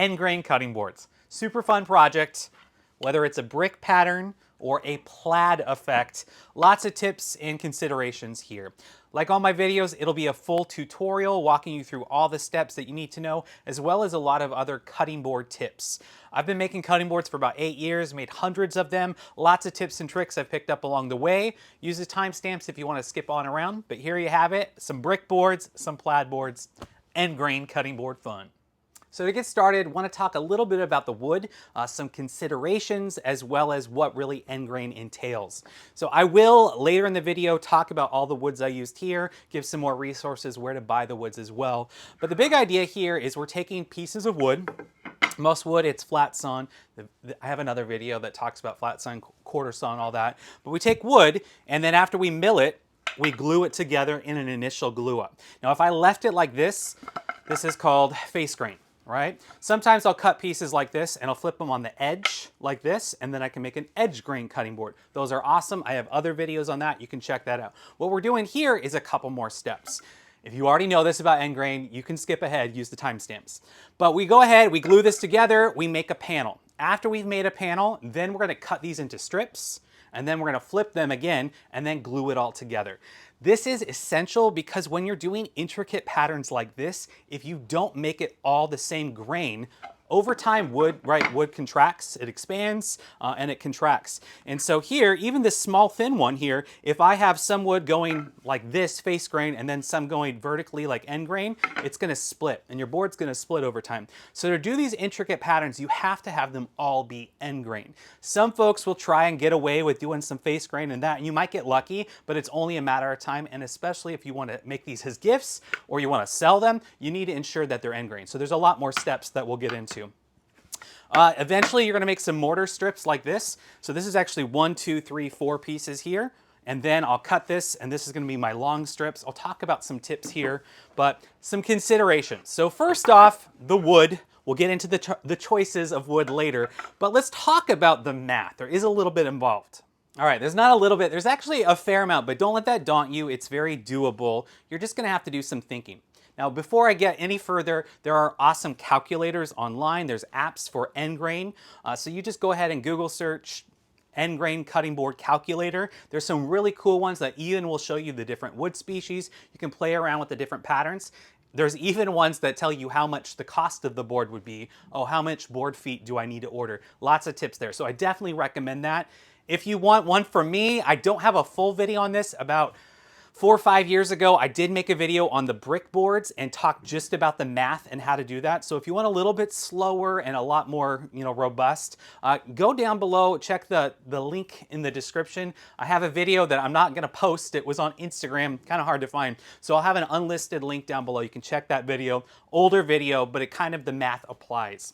end grain cutting boards. Super fun project, whether it's a brick pattern or a plaid effect. Lots of tips and considerations here. Like all my videos, it'll be a full tutorial walking you through all the steps that you need to know, as well as a lot of other cutting board tips. I've been making cutting boards for about 8 years, made hundreds of them. Lots of tips and tricks I've picked up along the way. Use the timestamps if you want to skip on around, but here you have it. Some brick boards, some plaid boards, end grain cutting board fun. So to get started, I want to talk a little bit about the wood, some considerations, as well as what really end grain entails. So I will, later in the video, talk about all the woods I used here, give some more resources where to buy the woods as well. But the big idea here is we're taking pieces of wood. Most wood, it's flat sawn. I have another video that talks about flat sawn, quarter sawn, all that. But we take wood, and then after we mill it, we glue it together in an initial glue up. Now, if I left it like this is called face grain. Right? Sometimes I'll cut pieces like this and I'll flip them on the edge like this, and then I can make an edge grain cutting board. Those are awesome. I have other videos on that. You can check that out. What we're doing here is a couple more steps. If you already know this about end grain, you can skip ahead, use the timestamps. But we go ahead, we glue this together, we make a panel. After we've made a panel, then we're gonna cut these into strips, and then we're gonna flip them again, and then glue it all together. This is essential because when you're doing intricate patterns like this, if you don't make it all the same grain, over time, wood contracts, it expands, and it contracts. And so here, even this small thin one here, if I have some wood going like this, face grain, and then some going vertically like end grain, it's gonna split, and your board's gonna split over time. So to do these intricate patterns, you have to have them all be end grain. Some folks will try and get away with doing some face grain and that, and you might get lucky, but it's only a matter of time, and especially if you wanna make these as gifts, or you wanna sell them, you need to ensure that they're end grain. So there's a lot more steps that we'll get into. Eventually, you're going to make some mortar strips like this. So this is actually 1, 2, 3, 4 pieces here. And then I'll cut this, and this is going to be my long strips. I'll talk about some tips here, but some considerations. So first off, the wood. We'll get into the choices of wood later, but let's talk about the math. There is a little bit involved. All right, there's not a little bit. There's actually a fair amount, but don't let that daunt you. It's very doable. You're just going to have to do some thinking. Now, before I get any further, there are awesome calculators online. There's apps for end grain. So you just go ahead and Google search end grain cutting board calculator. There's some really cool ones that Ian will show you the different wood species. You can play around with the different patterns. There's even ones that tell you how much the cost of the board would be. Oh, how much board feet do I need to order? Lots of tips there. So I definitely recommend that. If you want one from me, I don't have a full video on this. About 4 or 5 years ago, I did make a video on the brick boards and talk just about the math and how to do that. So if you want a little bit slower and a lot more, robust, go down below, check the link in the description. I have a video that I'm not gonna post. It was on Instagram, kind of hard to find. So I'll have an unlisted link down below. You can check that video, older video, but it kind of, the math applies.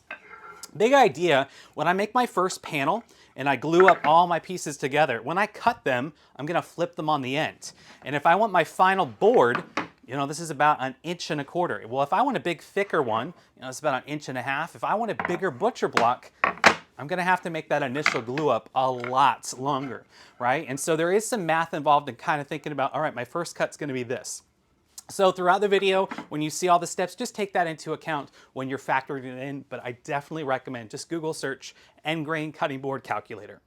Big idea, when I make my first panel and I glue up all my pieces together, when I cut them, I'm gonna flip them on the end. And if I want my final board, this is about 1.25 inches. Well, if I want a big thicker one, it's about 1.5 inches. If I want a bigger butcher block, I'm gonna have to make that initial glue up a lot longer, right? And so there is some math involved in kind of thinking about, all right, my first cut's gonna be this. So throughout the video, when you see all the steps, just take that into account when you're factoring it in, but I definitely recommend just Google search end grain cutting board calculator.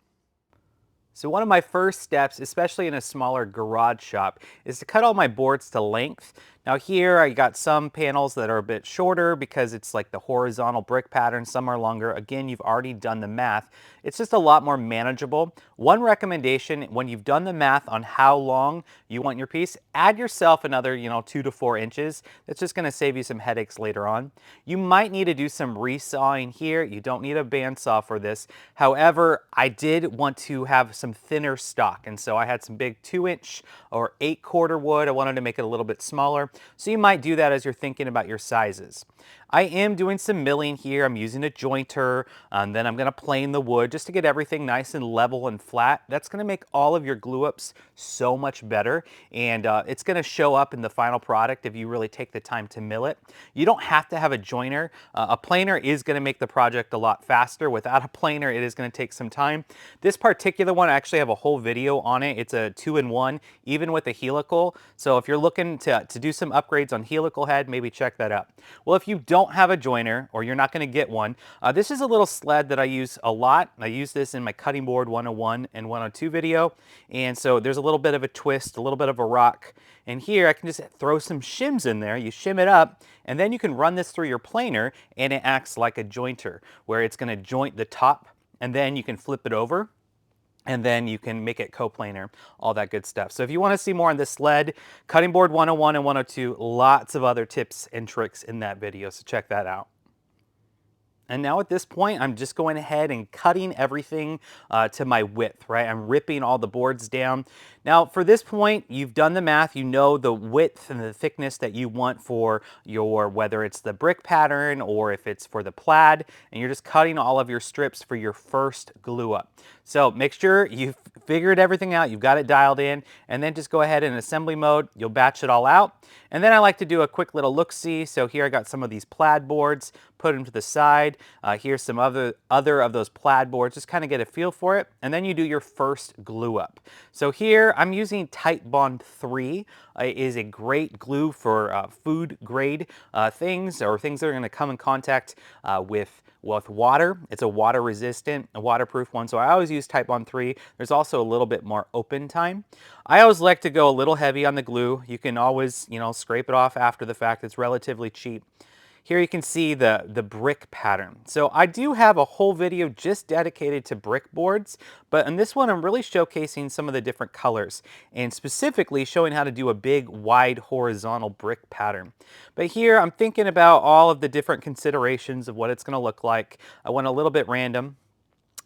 So one of my first steps, especially in a smaller garage shop, is to cut all my boards to length. Now here I got some panels that are a bit shorter because it's like the horizontal brick pattern, some are longer. Again, you've already done the math. It's just a lot more manageable. One recommendation, when you've done the math on how long you want your piece, add yourself another 2 to 4 inches. That's just gonna save you some headaches later on. You might need to do some resawing here. You don't need a bandsaw for this. However, I did want to have some thinner stock, and so I had some big 2-inch or 8-quarter wood. I wanted to make it a little bit smaller. So you might do that as you're thinking about your sizes. I am doing some milling here. I'm using a jointer, and then I'm gonna plane the wood just to get everything nice and level and flat. That's gonna make all of your glue ups so much better, and it's gonna show up in the final product if you really take the time to mill it. You don't have to have a joiner. A planer is gonna make the project a lot faster. Without a planer, it is gonna take some time. This particular one, I actually have a whole video on it. It's a 2-in-1, even with a helical. So if you're looking to do some upgrades on helical head, maybe check that out. Well, if you don't have a joiner or you're not going to get one, this is a little sled that I use a lot. I use this in my cutting board 101 and 102 video. And so there's a little bit of a twist, a little bit of a rock. And here I can just throw some shims in there. You shim it up, and then you can run this through your planer, and it acts like a jointer, where it's going to joint the top, and then you can flip it over, and then you can make it coplanar, all that good stuff. So if you want to see more on this sled, cutting board 101 and 102, lots of other tips and tricks in that video, so check that out. And now at this point, I'm just going ahead and cutting everything to my width, right? I'm ripping all the boards down. Now, for this point, you've done the math. You know the width and the thickness that you want for your, whether it's the brick pattern or if it's for the plaid, and you're just cutting all of your strips for your first glue up. So make sure you've figured everything out, you've got it dialed in, and then just go ahead in assembly mode. You'll batch it all out. And then I like to do a quick little look-see. So here I got some of these plaid boards, put them to the side. Here's some other of those plaid boards, just kind of get a feel for it. And then you do your first glue up. So here I'm using Titebond 3. It is a great glue for food grade things, or things that are going to come in contact with water. It's a water resistant, a waterproof one. So I always use Titebond 3. There's also a little bit more open time. I always like to go a little heavy on the glue. You can always, scrape it off after the fact. It's relatively cheap. Here you can see the brick pattern. So I do have a whole video just dedicated to brick boards, but in this one I'm really showcasing some of the different colors and specifically showing how to do a big wide horizontal brick pattern. But here I'm thinking about all of the different considerations of what it's going to look like. I went a little bit random.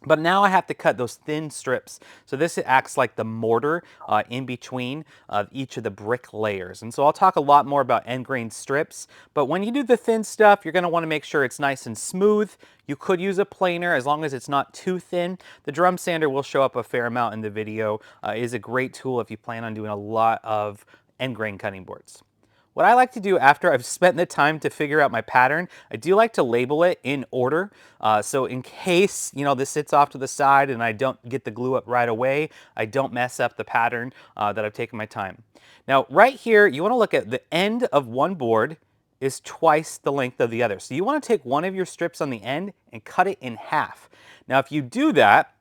But now I have to cut those thin strips. So this acts like the mortar in between each of the brick layers. And so I'll talk a lot more about end grain strips. But when you do the thin stuff, you're going to want to make sure it's nice and smooth. You could use a planer as long as it's not too thin. The drum sander will show up a fair amount in the video. It is a great tool if you plan on doing a lot of end grain cutting boards. What I like to do after I've spent the time to figure out my pattern, I do like to label it in order. So in case, this sits off to the side and I don't get the glue up right away, I don't mess up the pattern that I've taken my time. Now, right here, you want to look at the end of one board is twice the length of the other. So you want to take one of your strips on the end and cut it in half. Now, if you do that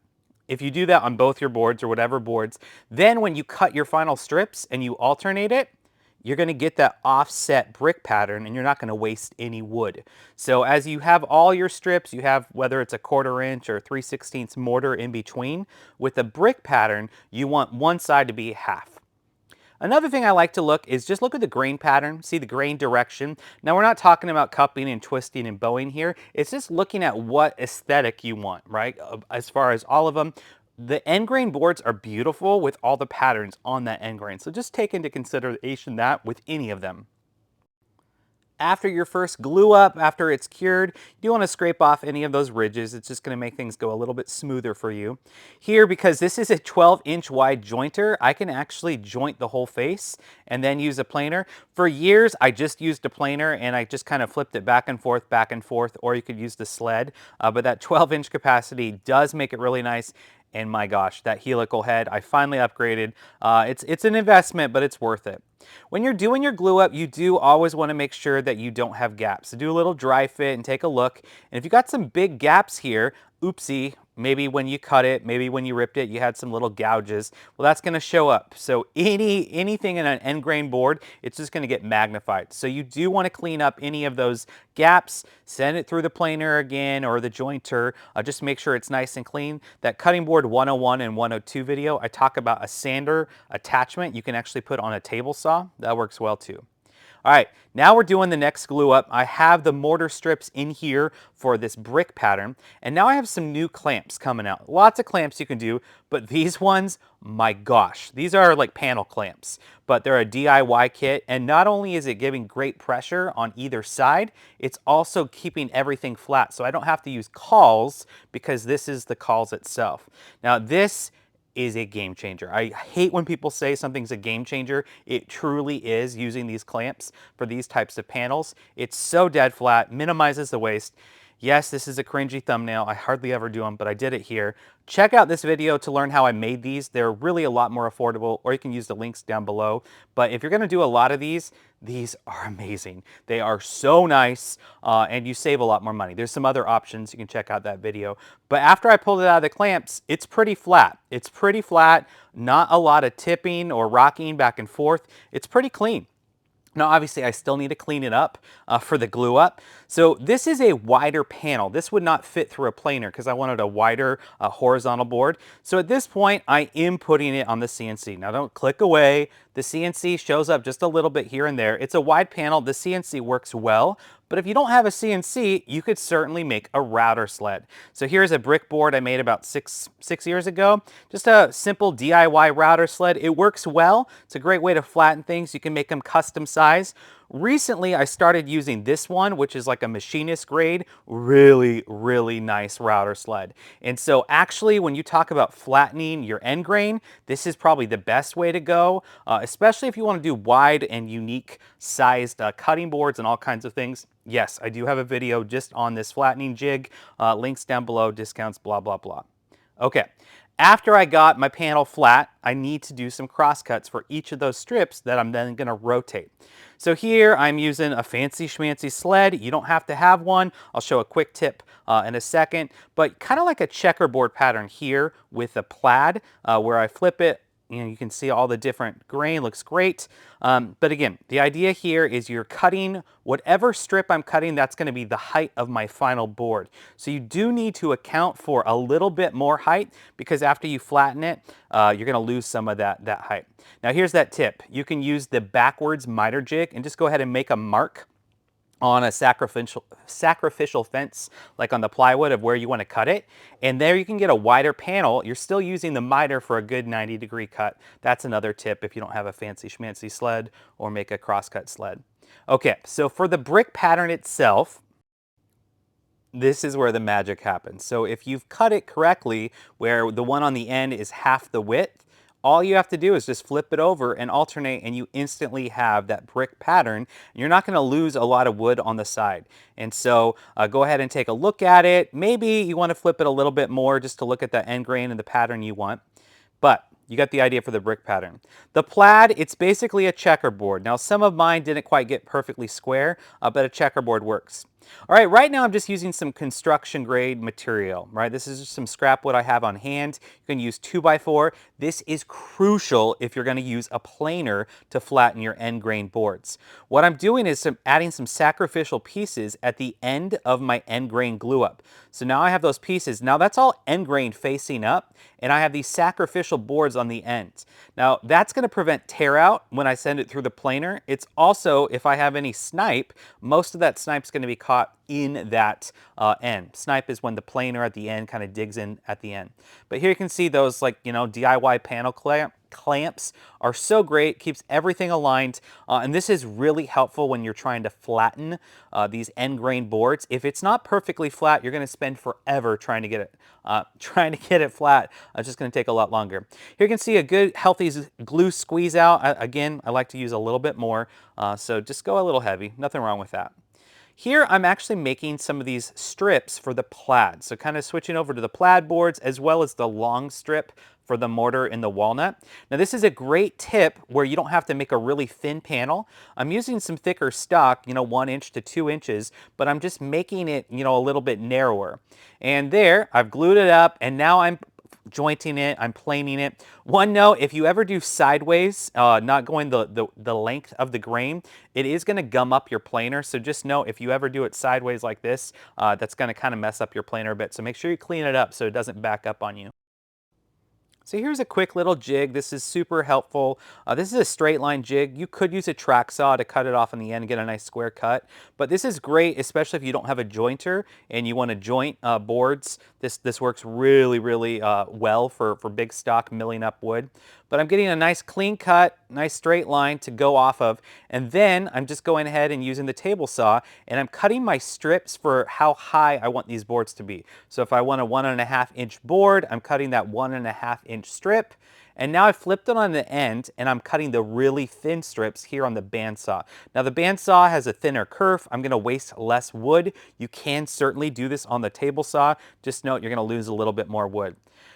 on both your boards or whatever boards, then when you cut your final strips and you alternate it, you're going to get that offset brick pattern and you're not going to waste any wood. So as you have all your strips, you have whether it's a 1/4 inch or 3/16 mortar in between, with a brick pattern, you want one side to be half. Another thing I like to look is just look at the grain pattern, see the grain direction. Now we're not talking about cupping and twisting and bowing here. It's just looking at what aesthetic you want, right? As far as all of them. The end grain boards are beautiful with all the patterns on that end grain. So just take into consideration that with any of them. After your first glue up, after it's cured, you want to scrape off any of those ridges. It's just going to make things go a little bit smoother for you. Here, because this is a 12-inch wide jointer, I can actually joint the whole face and then use a planer. For years, I just used a planer and I just kind of flipped it back and forth, or you could use the sled. But that 12-inch capacity does make it really nice. And my gosh, that helical head, I finally upgraded. It's an investment, but it's worth it. When you're doing your glue up, you do always want to make sure that you don't have gaps. So do a little dry fit and take a look. And if you got some big gaps here, oopsie, maybe when you cut it, maybe when you ripped it, you had some little gouges. Well, that's going to show up. So anything in an end grain board, it's just going to get magnified. So you do want to clean up any of those gaps, send it through the planer again or the jointer. Just make sure it's nice and clean. That cutting board 101 and 102 video, I talk about a sander attachment you can actually put on a table saw. That works well too. All right, now we're doing the next glue up. I have the mortar strips in here for this brick pattern, and now I have some new clamps coming out. Lots of clamps you can do, but these ones, my gosh, these are like panel clamps, but they're a DIY kit, and not only is it giving great pressure on either side, it's also keeping everything flat, so I don't have to use cawls because this is the cawls itself. Now this is a game changer. I hate when people say something's a game changer. It truly is using these clamps for these types of panels. It's so dead flat, minimizes the waste. Yes, this is a cringy thumbnail. I hardly ever do them, but I did it here. Check out this video to learn how I made these. They're really a lot more affordable, or you can use the links down below. But if you're gonna do a lot of these, These are amazing. They are so nice, and you save a lot more money. There's some other options. You can check out that video. But after I pulled it out of the clamps, it's pretty flat. It's pretty flat, not a lot of tipping or rocking back and forth. It's pretty clean. Now, obviously, I still need to clean it up for the glue up. So this is a wider panel. This would not fit through a planer because I wanted a wider horizontal board. So at this point, I am putting it on the CNC. Now, don't click away. The CNC shows up just a little bit here and there. It's a wide panel. The CNC works well. But if you don't have a CNC, you could certainly make a router sled. So here's a brick board I made about six years ago. Just a simple DIY router sled. It works well. It's a great way to flatten things. You can make them custom size. Recently, I started using this one, which is like a machinist grade, really, really nice router sled. And so actually, when you talk about flattening your end grain, this is probably the best way to go, especially if you want to do wide and unique sized cutting boards and all kinds of things. Yes, I do have a video just on this flattening jig. Links down below, discounts, blah, blah, blah. Okay. After I got my panel flat, I need to do some cross cuts for each of those strips that I'm then going to rotate. So here I'm using a fancy schmancy sled. You don't have to have one. I'll show a quick tip in a second, but kind of like a checkerboard pattern here with a plaid where I flip it. You can see all the different grain, looks great. But again, the idea here is you're cutting whatever strip I'm cutting, that's going to be the height of my final board. So you do need to account for a little bit more height because after you flatten it, you're going to lose some of that height. Now here's that tip. You can use the backwards miter jig and just go ahead and make a mark on a sacrificial fence, like on the plywood of where you want to cut it. And there you can get a wider panel. You're still using the miter for a good 90-degree cut. That's another tip if you don't have a fancy schmancy sled or make a crosscut sled. Okay, so for the brick pattern itself, this is where the magic happens. So if you've cut it correctly, where the one on the end is half the width, all you have to do is just flip it over and alternate and you instantly have that brick pattern. You're not going to lose a lot of wood on the side. And so go ahead and take a look at it. Maybe you want to flip it a little bit more just to look at the end grain and the pattern you want. But you got the idea for the brick pattern. The plaid, it's basically a checkerboard. Now some of mine didn't quite get perfectly square, but a checkerboard works. All right, right now I'm just using some construction grade material, right? This is just some scrap wood I have on hand. You can use 2x4. This is crucial if you're going to use a planer to flatten your end grain boards. What I'm doing is adding some sacrificial pieces at the end of my end grain glue up. So now I have those pieces. Now that's all end grain facing up, and I have these sacrificial boards on the end. Now that's going to prevent tear out when I send it through the planer. It's also, if I have any snipe, most of that snipe's going to be caught in that end. Snipe is when the planer at the end kind of digs in at the end. But here you can see those DIY panel clamps are so great, keeps everything aligned, and this is really helpful when you're trying to flatten these end grain boards. If it's not perfectly flat, you're going to spend forever trying to get it flat. It's just going to take a lot longer. Here you can see a good healthy glue squeeze out. Again, I like to use a little bit more, so just go a little heavy. Nothing wrong with that. Here I'm actually making some of these strips for the plaid. So kind of switching over to the plaid boards as well as the long strip for the mortar and the walnut. Now this is a great tip where you don't have to make a really thin panel. I'm using some thicker stock, 1 inch to 2 inches, but I'm just making it, a little bit narrower. And there, I've glued it up, and now I'm jointing it, I'm planing it. One note, if you ever do sideways, not going the length of the grain, it is going to gum up your planer. So just know if you ever do it sideways like this, that's going to kind of mess up your planer a bit. So make sure you clean it up so it doesn't back up on you. So here's a quick little jig. This is super helpful. This is a straight line jig. You could use a track saw to cut it off in the end and get a nice square cut. But this is great, especially if you don't have a jointer and you want to joint boards. This works really, really well for big stock milling up wood. But I'm getting a nice clean cut, nice straight line to go off of. And then I'm just going ahead and using the table saw, and I'm cutting my strips for how high I want these boards to be. So if I want a 1.5 inch board, I'm cutting that 1.5 inch strip. And now I flipped it on the end, and I'm cutting the really thin strips here on the bandsaw. Now the bandsaw has a thinner kerf. I'm going to waste less wood. You can certainly do this on the table saw. Just note you're going to lose a little bit more wood.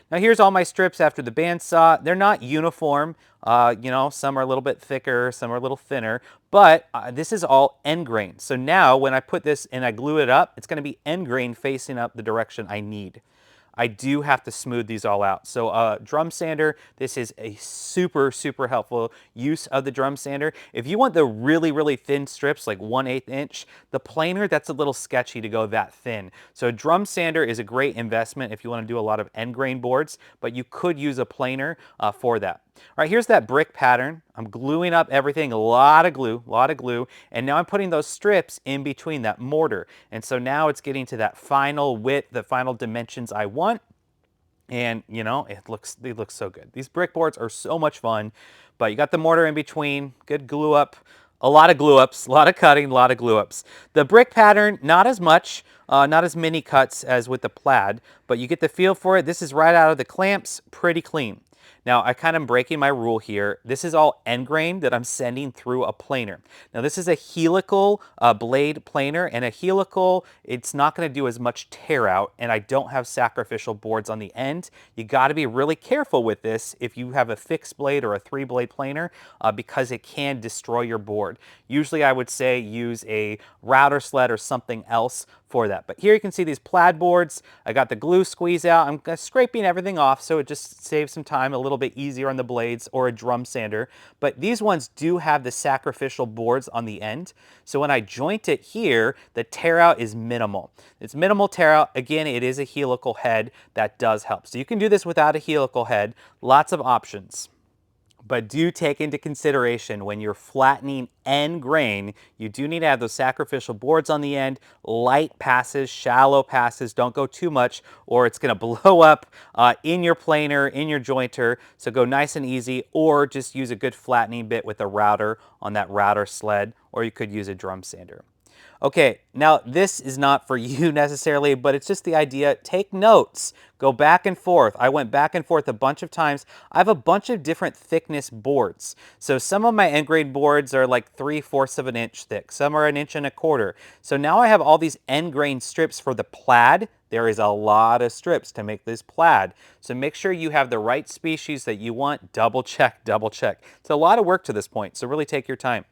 Now here's all my strips after the bandsaw. They're not uniform. You know, some are a little bit thicker, some are a little thinner, but this is all end grain. So now when I put this and I glue it up, it's going to be end grain facing up the direction I need. I do have to smooth these all out. So drum sander, this is a super, super helpful use of the drum sander. If you want the really, really thin strips, like 1/8 inch, the planer, that's a little sketchy to go that thin. So a drum sander is a great investment if you want to do a lot of end grain boards, but you could use a planer for that. All right, here's that brick pattern. I'm gluing up everything, a lot of glue, and now I'm putting those strips in between that mortar. And so now it's getting to that final width, the final dimensions I want. And you know, they look so good. These brick boards are so much fun, but you got the mortar in between, good glue up, a lot of glue ups, a lot of cutting, a lot of glue ups. The brick pattern, not as much, not as many cuts as with the plaid, but you get the feel for it. This is right out of the clamps, pretty clean. Now, I kind of am breaking my rule here. This is all end grain that I'm sending through a planer. Now, this is a helical blade planer, and a helical, it's not going to do as much tear out, and I don't have sacrificial boards on the end. You got to be really careful with this if you have a fixed blade or a 3-blade planer because it can destroy your board. Usually, I would say use a router sled or something else for that. But here you can see these plaid boards. I got the glue squeeze out. I'm scraping everything off so it just saves some time, a little bit easier on the blades, or a drum sander. But these ones do have the sacrificial boards on the end. So when I joint it here, the tear out is minimal. It's minimal tear out. Again, it is a helical head. That does help. So you can do this without a helical head. Lots of options. But do take into consideration when you're flattening end grain, you do need to have those sacrificial boards on the end, light passes, shallow passes, don't go too much or it's going to blow up in your planer, in your jointer. So go nice and easy, or just use a good flattening bit with a router on that router sled, or you could use a drum sander. Okay, now this is not for you necessarily, but it's just the idea. Take notes. Go back and forth. I went back and forth a bunch of times. I have a bunch of different thickness boards. So some of my end grain boards are like 3/4 of an inch thick. Some are 1.25 inches. So now I have all these end grain strips for the plaid. There is a lot of strips to make this plaid. So make sure you have the right species that you want. Double check, double check. It's a lot of work to this point, so really take your time.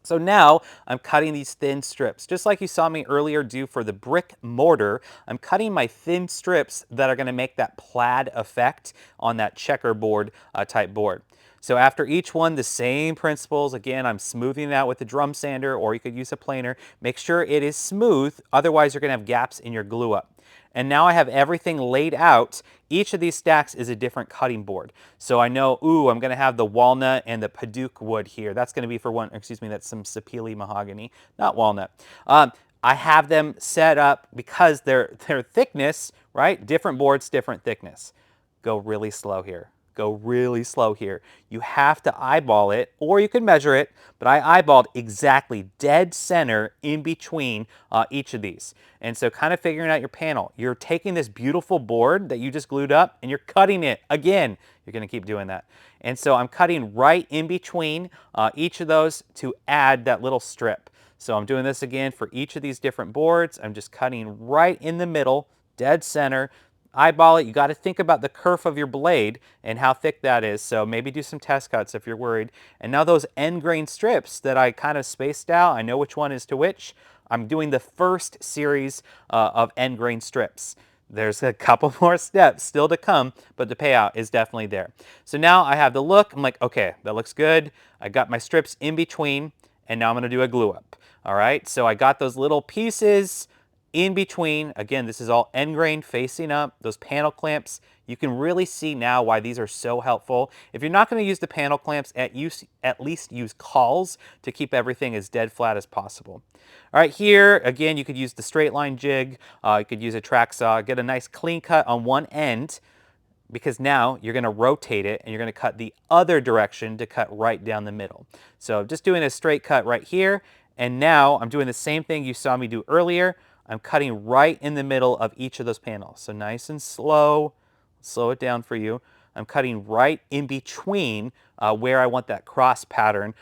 So now I'm cutting these thin strips. Just like you saw me earlier do for the brick mortar, I'm cutting my thin strips that are going to make that plaid effect on that checkerboard type board. So after each one, the same principles. Again, I'm smoothing it out with the drum sander, or you could use a planer. Make sure it is smooth, otherwise you're going to have gaps in your glue up. And now I have everything laid out. Each of these stacks is a different cutting board. So I know, ooh, I'm going to have the walnut and the Paduke wood here. That's going to be for one, excuse me, that's some sapele mahogany, not walnut. I have them set up because their thickness, right? Different boards, different thickness. Go really slow here. Go really slow here. You have to eyeball it, or you can measure it, but I eyeballed exactly dead center in between each of these. And so kind of figuring out your panel. You're taking this beautiful board that you just glued up and you're cutting it. Again, you're going to keep doing that. And so I'm cutting right in between each of those to add that little strip. So I'm doing this again for each of these different boards. I'm just cutting right in the middle, dead center. Eyeball it. You got to think about the kerf of your blade and how thick that is. So maybe do some test cuts if you're worried. And now those end grain strips that I kind of spaced out, I know which one is to which. I'm doing the first series of end grain strips. There's a couple more steps still to come, but the payout is definitely there. So now I have the look. I'm like, okay, that looks good. I got my strips in between, and now I'm going to do a glue up. All right, so I got those little pieces in between. Again, this is all end grain facing up, those panel clamps. You can really see now why these are so helpful. If you're not going to use the panel clamps, at least use cauls to keep everything as dead flat as possible. All right, here, again, you could use the straight line jig. You could use a track saw. Get a nice clean cut on one end, because now you're going to rotate it and you're going to cut the other direction to cut right down the middle. So just doing a straight cut right here, and now I'm doing the same thing you saw me do earlier. I'm cutting right in the middle of each of those panels. So nice and slow it down for you. I'm cutting right in between where I want that cross pattern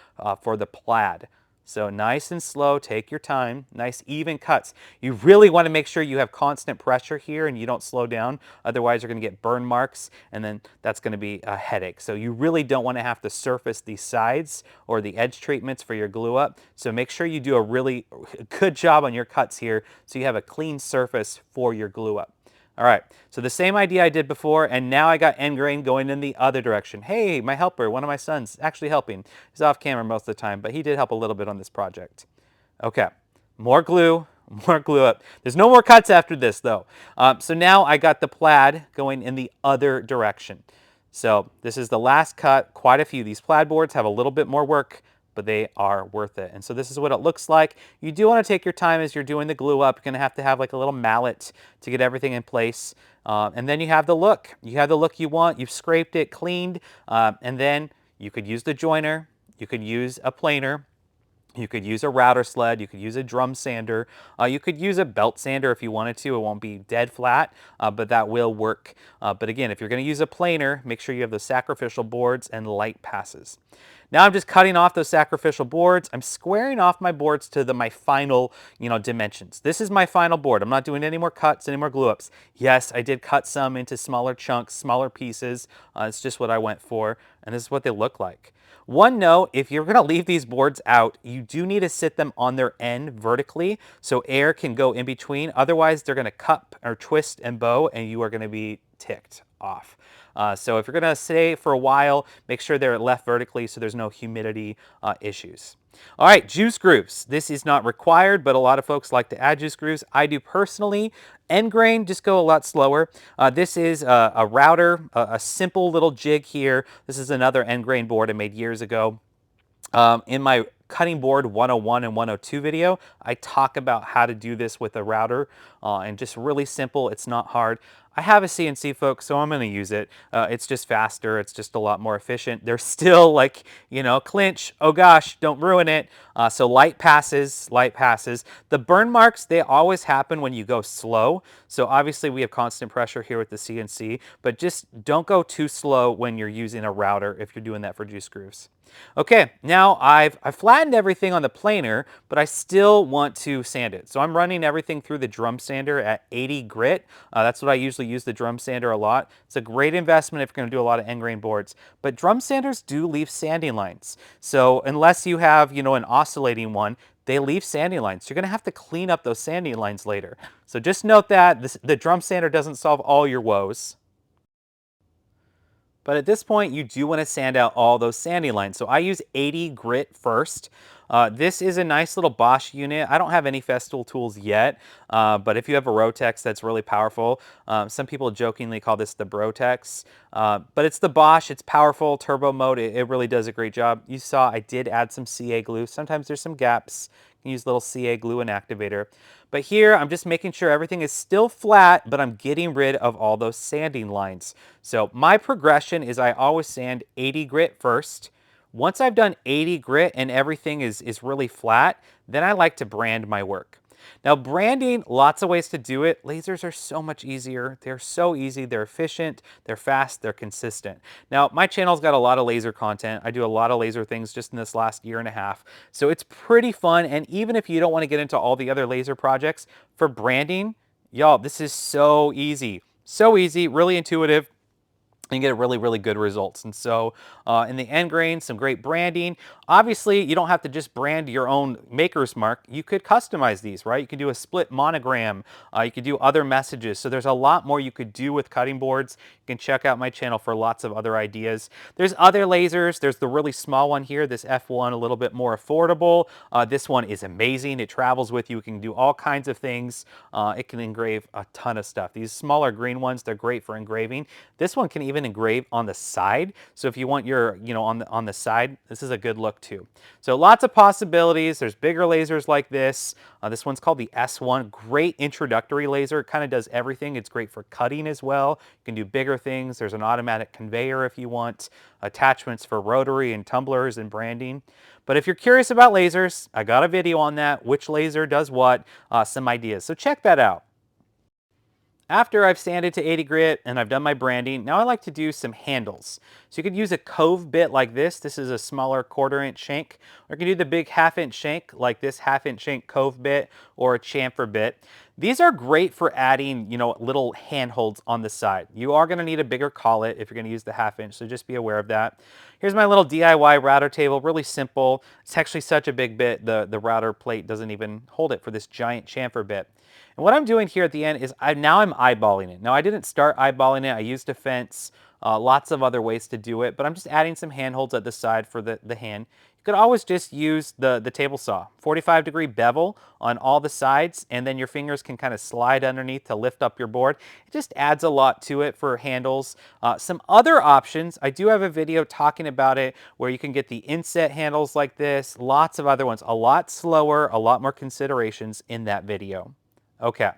for the plaid. So nice and slow, take your time, nice even cuts. You really want to make sure you have constant pressure here and you don't slow down, otherwise you're going to get burn marks and then that's going to be a headache. So you really don't want to have to surface the sides or the edge treatments for your glue up. So make sure you do a really good job on your cuts here so you have a clean surface for your glue up. All right, so the same idea I did before, and now I got end grain going in the other direction. Hey, my helper, one of my sons, actually helping. He's off camera most of the time, but he did help a little bit on this project. Okay, more glue up. There's no more cuts after this, though. So now I got the plaid going in the other direction. So this is the last cut. Quite a few. These plaid boards have a little bit more work, but they are worth it. And so this is what it looks like. You do want to take your time as you're doing the glue up. You're going to have like a little mallet to get everything in place. And then you have the look. You have the look you want. You've scraped it, cleaned, and then you could use the joiner. You could use a planer. You could use a router sled, you could use a drum sander, you could use a belt sander if you wanted to. It won't be dead flat, but that will work. But again, if you're going to use a planer, make sure you have the sacrificial boards and light passes. Now I'm just cutting off those sacrificial boards. I'm squaring off my boards to my final, dimensions. This is my final board. I'm not doing any more cuts, any more glue ups. Yes, I did cut some into smaller chunks, smaller pieces. It's just what I went for, and this is what they look like. One note, if you're going to leave these boards out, you do need to sit them on their end vertically so air can go in between. Otherwise, they're going to cup or twist and bow, and you are going to be ticked off. So if you're going to stay for a while, make sure they're left vertically so there's no humidity issues. All right, juice grooves. This is not required, but a lot of folks like to add juice grooves. I do personally. End grain, just go a lot slower. This is a router, a simple little jig here. This is another end grain board I made years ago. In my cutting board 101 and 102 video, I talk about how to do this with a router and just really simple. It's not hard. I have a CNC, folks, so I'm going to use it. It's just faster. It's just a lot more efficient. They're still like, clinch. Oh gosh, don't ruin it. So light passes, light passes. The burn marks, they always happen when you go slow. So obviously we have constant pressure here with the CNC, but just don't go too slow when you're using a router if you're doing that for juice grooves. Okay, now I've flattened everything on the planer, but I still want to sand it. So I'm running everything through the drum sander at 80 grit. That's what I usually use the drum sander a lot. It's a great investment if you're going to do a lot of end grain boards. But drum sanders do leave sanding lines. So unless you have, an oscillating one, they leave sanding lines. You're going to have to clean up those sanding lines later. So just note that the drum sander doesn't solve all your woes. But at this point, you do want to sand out all those sanding lines. So I use 80 grit first. This is a nice little Bosch unit. I don't have any Festool tools yet, but if you have a Rotex, that's really powerful. Some people jokingly call this the Brotex, but it's the Bosch. It's powerful, turbo mode. It really does a great job. You saw I did add some CA glue. Sometimes there's some gaps. You can use little CA glue and activator. But here, I'm just making sure everything is still flat, but I'm getting rid of all those sanding lines. So my progression is I always sand 80 grit first. Once I've done 80 grit and everything is really flat, then I like to brand my work. Now branding, lots of ways to do it. Lasers are so much easier. They're so easy, they're efficient, they're fast, they're consistent. Now my channel's got a lot of laser content. I do a lot of laser things just in this last year and a half. So it's pretty fun, and even if you don't want to get into all the other laser projects, for branding, y'all, this is so easy. So easy, really intuitive. And get really, really good results. And so in the end grain, some great branding. Obviously, you don't have to just brand your own maker's mark. You could customize these, right? You can do a split monogram. You could do other messages. So there's a lot more you could do with cutting boards. You can check out my channel for lots of other ideas. There's other lasers. There's the really small one here, this F1, a little bit more affordable. This one is amazing. It travels with you. It can do all kinds of things. It can engrave a ton of stuff. These smaller green ones, they're great for engraving. This one can even engrave on the side. So if you want your, on the side, this is a good look too. So lots of possibilities. There's bigger lasers like this. This one's called the S1. Great introductory laser. It kind of does everything. It's great for cutting as well. You can do bigger things. There's an automatic conveyor if you want. Attachments for rotary and tumblers and branding. But if you're curious about lasers, I got a video on that. Which laser does what, some ideas. So check that out. After I've sanded to 80 grit and I've done my branding, now I like to do some handles. So you could use a cove bit like this. This is a smaller 1/4 inch shank. Or you can do the big 1/2 inch shank like this 1/2 inch shank cove bit or a chamfer bit. These are great for adding, little handholds on the side. You are going to need a bigger collet if you're going to use the 1/2 inch, so just be aware of that. Here's my little DIY router table, really simple. It's actually such a big bit, the router plate doesn't even hold it for this giant chamfer bit. And what I'm doing here at the end is now I'm eyeballing it. Now I didn't start eyeballing it. I used a fence, lots of other ways to do it, but I'm just adding some handholds at the side for the hand. You could always just use the table saw, 45-degree bevel on all the sides, and then your fingers can kind of slide underneath to lift up your board. It just adds a lot to it for handles. Some other options, I do have a video talking about it where you can get the inset handles like this, lots of other ones, a lot slower, a lot more considerations in that video. Okay,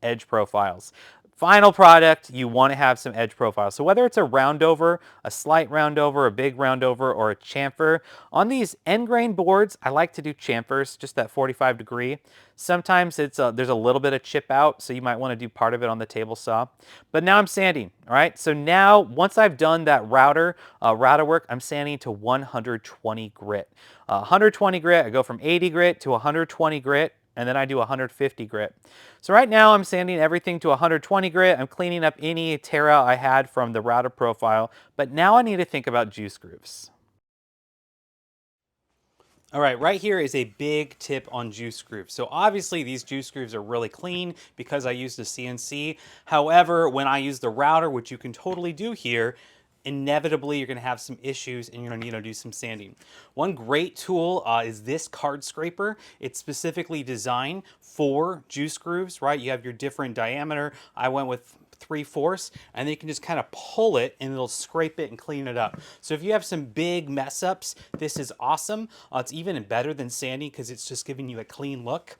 edge profiles. Final product, you want to have some edge profiles. So whether it's a round over, a slight round over, a big round over, or a chamfer, on these end grain boards, I like to do chamfers, just that 45-degree. Sometimes there's a little bit of chip out, so you might want to do part of it on the table saw. But now I'm sanding, all right? So now, once I've done that router work, I'm sanding to 120 grit. 120 grit, I go from 80 grit to 120 grit, and then I do 150 grit. So right now I'm sanding everything to 120 grit. I'm cleaning up any tear out I had from the router profile, but now I need to think about juice grooves. All right here is a big tip on juice grooves. So obviously these juice grooves are really clean because I used a CNC. However, when I use the router, which you can totally do here, inevitably you're going to have some issues and you're going to need to do some sanding. One great tool is this card scraper. It's specifically designed for juice grooves, right? You have your different diameter. I went with 3/4, and then you can just kind of pull it and it'll scrape it and clean it up. So if you have some big mess ups, this is awesome. It's even better than sanding because it's just giving you a clean look.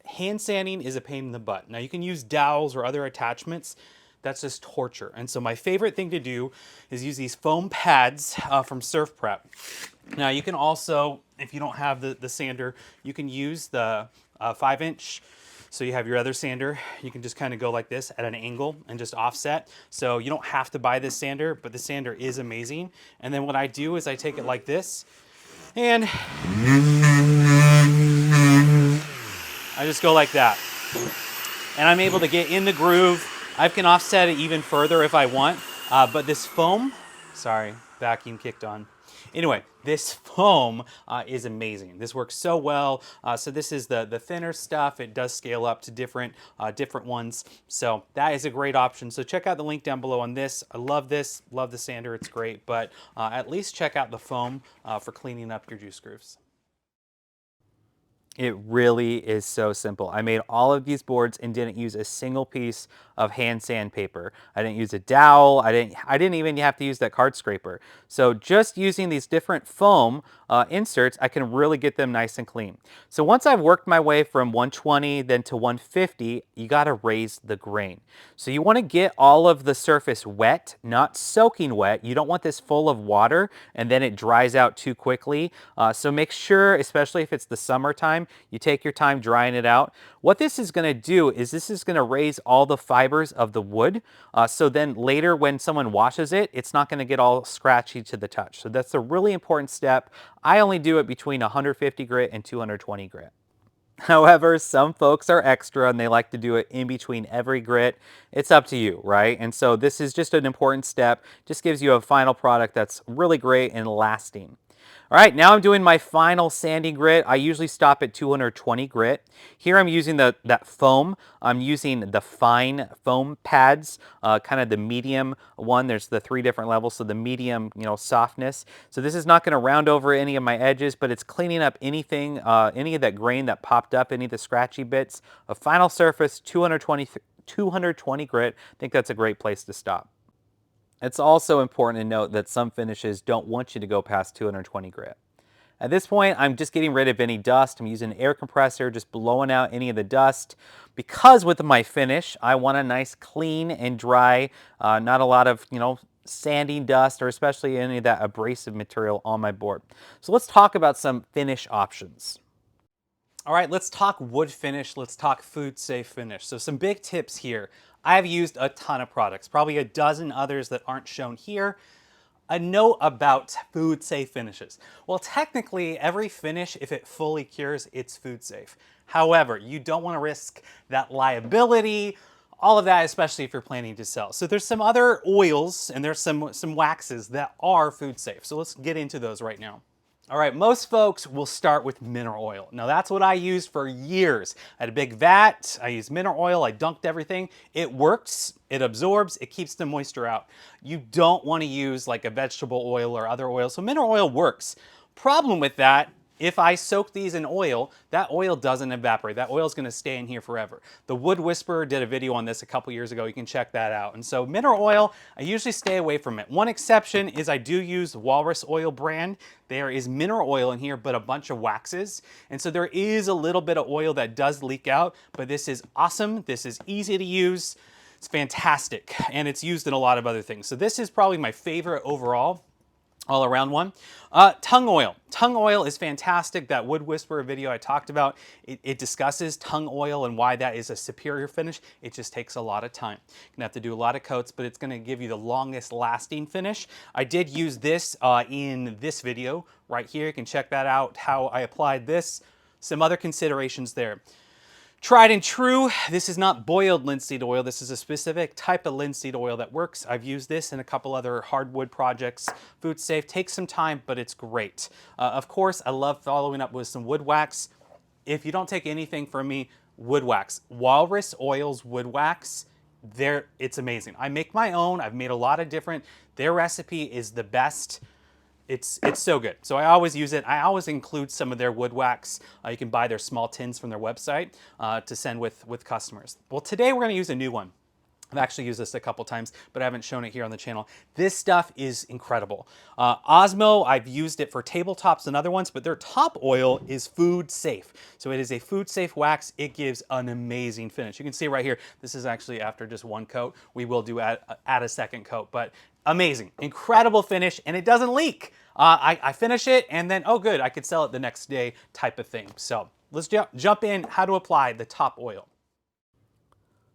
Hand sanding is a pain in the butt. Now you can use dowels or other attachments. That's just torture. And so my favorite thing to do is use these foam pads from Surf Prep. Now you can also, if you don't have the sander, you can use the 5-inch. So you have your other sander, you can just kind of go like this at an angle and just offset. So you don't have to buy this sander, but the sander is amazing. And then what I do is I take it like this and I just go like that. And I'm able to get in the groove. I can offset it even further if I want, but this foam, sorry, vacuum kicked on. Anyway, this foam is amazing. This works so well. So this is the thinner stuff. It does scale up to different ones. So that is a great option. So check out the link down below on this. I love this, love the sander, it's great. But at least check out the foam for cleaning up your juice grooves. It really is so simple. I made all of these boards and didn't use a single piece of hand sandpaper. I didn't use a dowel. I didn't even have to use that card scraper. So just using these different foam inserts, I can really get them nice and clean. So once I've worked my way from 120 then to 150, you got to raise the grain. So you want to get all of the surface wet, not soaking wet. You don't want this full of water and then it dries out too quickly. So make sure, especially if it's the summertime, you take your time drying it out. What this is going to do is this is going to raise all the fibers of the wood. So then later when someone washes it, it's not going to get all scratchy to the touch. So that's a really important step. I only do it between 150 grit and 220 grit. However, some folks are extra and they like to do it in between every grit. It's up to you, right? And so this is just an important step. Just gives you a final product that's really great and lasting. All right, now I'm doing my final sanding grit. I usually stop at 220 grit. Here I'm using that foam. I'm using the fine foam pads, kind of the medium one. There's the 3 different levels, so the medium, softness. So this is not going to round over any of my edges, but it's cleaning up anything, any of that grain that popped up, any of the scratchy bits. A final surface, 220 grit. I think that's a great place to stop. It's also important to note that some finishes don't want you to go past 220 grit. At this point, I'm just getting rid of any dust. I'm using an air compressor, just blowing out any of the dust. Because with my finish, I want a nice clean and dry, not a lot of, sanding dust or especially any of that abrasive material on my board. So let's talk about some finish options. All right, let's talk wood finish. Let's talk food safe finish. So some big tips here. I've used a ton of products, probably a dozen others that aren't shown here. A note about food safe finishes. Well, technically every finish, if it fully cures, it's food safe. However, you don't want to risk that liability, all of that, especially if you're planning to sell. So there's some other oils and there's some waxes that are food safe. So let's get into those right now. All right, most folks will start with mineral oil. Now that's what I used for years. I had a big vat, I used mineral oil, I dunked everything. It works, it absorbs, it keeps the moisture out. You don't want to use like a vegetable oil or other oil, so mineral oil works. Problem with that, if I soak these in oil, that oil doesn't evaporate. That oil is going to stay in here forever. The Wood Whisperer did a video on this a couple years ago. You can check that out. And so mineral oil, I usually stay away from it. One exception is I do use Walrus Oil brand. There is mineral oil in here, but a bunch of waxes. And so there is a little bit of oil that does leak out, but this is awesome. This is easy to use. It's fantastic. And it's used in a lot of other things. So this is probably my favorite overall. All around one. Tongue oil. Tongue oil is fantastic. That Wood Whisperer video I talked about, it discusses tongue oil and why that is a superior finish. It just takes a lot of time. You're gonna have to do a lot of coats, but it's gonna give you the longest lasting finish. I did use this in this video right here. You can check that out, how I applied this. Some other considerations there. Tried and true, this is not boiled linseed oil. This is a specific type of linseed oil that works. I've used this in a couple other hardwood projects. Food safe, takes some time, but it's great. Of course, I love following up with some wood wax. If you don't take anything from me, wood wax. Walrus Oil's wood wax, it's amazing. I make my own. I've made a lot of different. Their recipe is the best. It's so good. So I always use it. I always include some of their wood wax. You can buy their small tins from their website to send with customers. Well, today we're going to use a new one. I've actually used this a couple times, but I haven't shown it here on the channel. This stuff is incredible. Osmo, I've used it for tabletops and other ones, but their top oil is food safe. So it is a food safe wax. It gives an amazing finish. You can see right here, this is actually after just one coat. We will do add a second coat, but amazing, incredible finish, and it doesn't leak. I finish it and then, oh good, I could sell it the next day type of thing. So let's jump in how to apply the top oil.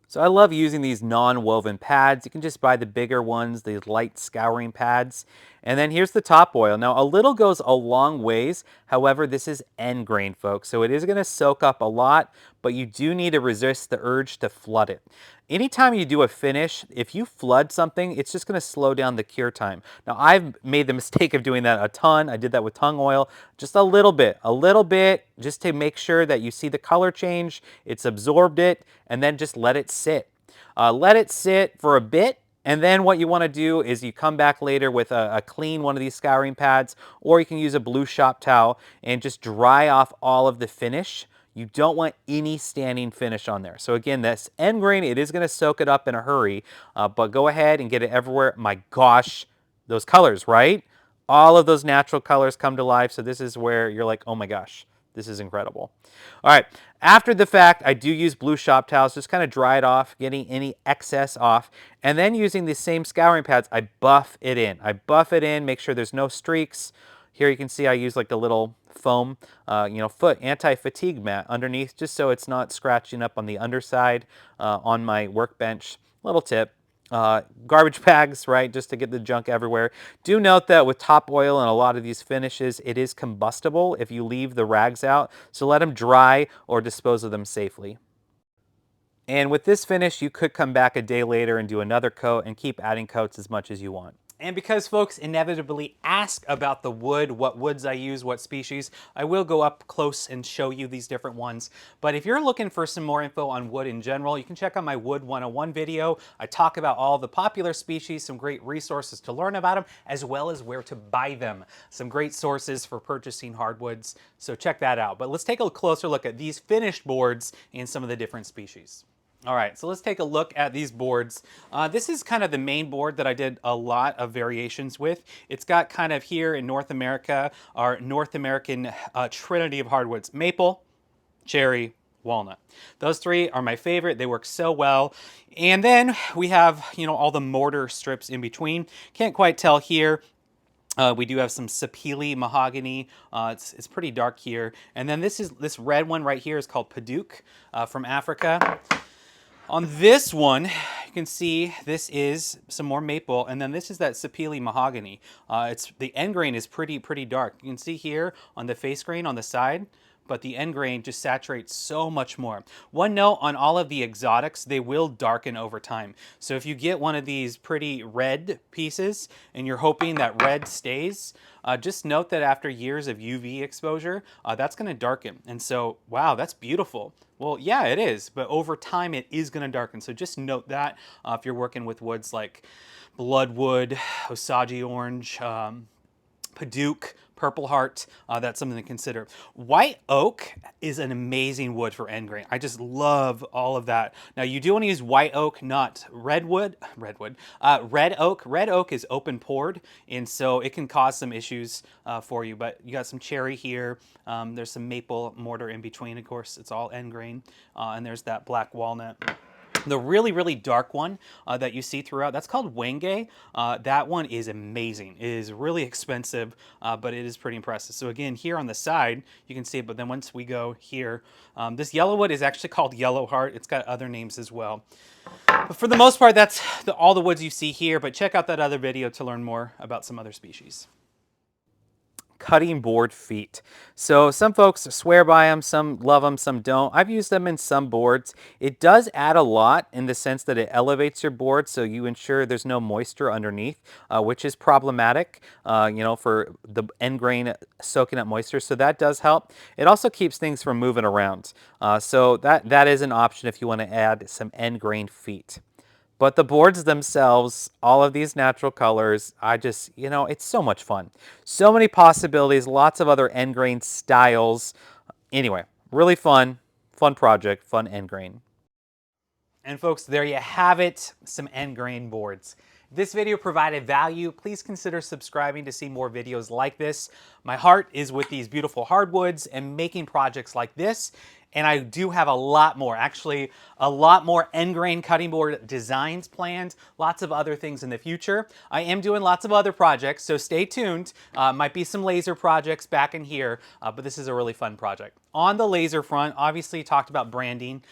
So I love using these non-woven pads. You can just buy the bigger ones, these light scouring pads. And then here's the top oil. Now a little goes a long ways. However, this is end grain, folks. So it is gonna soak up a lot, but you do need to resist the urge to flood it. Anytime you do a finish, if you flood something, it's just gonna slow down the cure time. Now I've made the mistake of doing that a ton. I did that with tongue oil, just a little bit, just to make sure that you see the color change, it's absorbed it, and then just let it sit. Let it sit for a bit, and then what you want to do is you come back later with a clean one of these scouring pads, or you can use a blue shop towel and just dry off all of the finish. You don't want any standing finish on there. So again, this end grain, it is going to soak it up in a hurry, but go ahead and get it everywhere. My gosh, those colors, right? All of those natural colors come to life. So this is where you're like, oh my gosh, this is incredible. All right, after the fact, I do use blue shop towels, just kind of dry it off, getting any excess off. And then using the same scouring pads, I buff it in. I buff it in, make sure there's no streaks. Here you can see I use like the little foam, foot anti-fatigue mat underneath, just so it's not scratching up on the underside on my workbench. Little tip. Garbage bags, right, just to get the junk everywhere. Do note that with top oil and a lot of these finishes, it is combustible if you leave the rags out, so let them dry or dispose of them safely. And with this finish, you could come back a day later and do another coat and keep adding coats as much as you want. And because folks inevitably ask about the wood, what woods I use, what species, I will go up close and show you these different ones. But if you're looking for some more info on wood in general, you can check out my Wood 101 video. I talk about all the popular species, some great resources to learn about them, as well as where to buy them. Some great sources for purchasing hardwoods, so check that out. But let's take a closer look at these finished boards and some of the different species. All right, so let's take a look at these boards. This is kind of the main board that I did a lot of variations with. It's got kind of here in North America, our North American trinity of hardwoods: maple, cherry, walnut. Those three are my favorite. They work so well. And then we have, all the mortar strips in between. Can't quite tell here. We do have some sapele mahogany. It's pretty dark here. And then this red one right here is called Padauk from Africa. On this one, you can see this is some more maple, and then this is that sapele mahogany. The end grain is pretty dark. You can see here on the face grain on the side, but the end grain just saturates so much more. One note on all of the exotics, they will darken over time. So if you get one of these pretty red pieces and you're hoping that red stays, just note that after years of UV exposure, that's gonna darken. And so, wow, that's beautiful. Well, yeah, it is, but over time it is gonna darken. So just note that if you're working with woods like bloodwood, Osage orange, Padauk, Purple Heart, that's something to consider. White oak is an amazing wood for end grain. I just love all of that. Now you do want to use white oak, not red oak. Red oak is open pored, and so it can cause some issues for you, but you got some cherry here. There's some maple mortar in between, of course, it's all end grain, and there's that black walnut. The really dark one that you see throughout, that's called Wenge. That one is amazing. It is really expensive, but it is pretty impressive. So again, here on the side, you can see it, but then once we go here, this yellow wood is actually called Yellow Heart. It's got other names as well. But for the most part, that's all the woods you see here, but check out that other video to learn more about some other species. Cutting board feet. So some folks swear by them, some love them, some don't. I've used them in some boards. It does add a lot in the sense that it elevates your board, so you ensure there's no moisture underneath, which is problematic, for the end grain soaking up moisture. So that does help. It also keeps things from moving around. So that is an option if you want to add some end grain feet. But the boards themselves, all of these natural colors, it's so much fun. So many possibilities, lots of other end grain styles. Anyway, really fun project, fun end grain. And folks, there you have it, some end grain boards. If this video provided value, please consider subscribing to see more videos like this. My heart is with these beautiful hardwoods and making projects like this. And I do have a lot more, actually a lot more end grain cutting board designs planned, lots of other things in the future. I am doing lots of other projects, so stay tuned. Might be some laser projects back in here, but this is a really fun project. On the laser front, obviously talked about branding.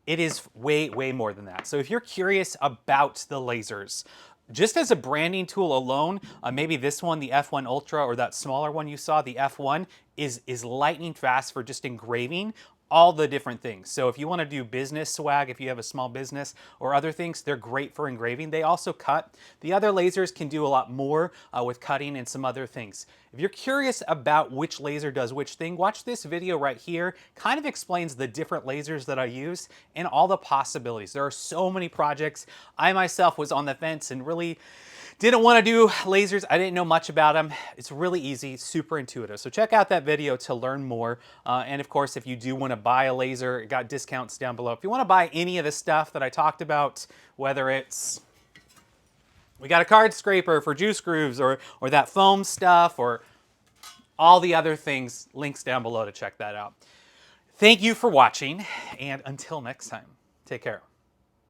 It is way more than that. So if you're curious about the lasers, just as a branding tool alone, maybe this one, the F1 Ultra, or that smaller one you saw, the F1, is lightning fast for just engraving all the different things. So if you want to do business swag, if you have a small business or other things, they're great for engraving. They also cut. The other lasers can do a lot more with cutting and some other things. If you're curious about which laser does which thing, watch this video right here. Kind of explains the different lasers that I use and all the possibilities. There are so many projects. I myself was on the fence and really didn't want to do lasers. I didn't know much about them. It's really easy, super intuitive. So check out that video to learn more. And of course, if you do want to buy a laser, got discounts down below. If you want to buy any of the stuff that I talked about, whether it's, we got a card scraper for juice grooves or that foam stuff or all the other things, links down below to check that out. Thank you for watching, and until next time, take care.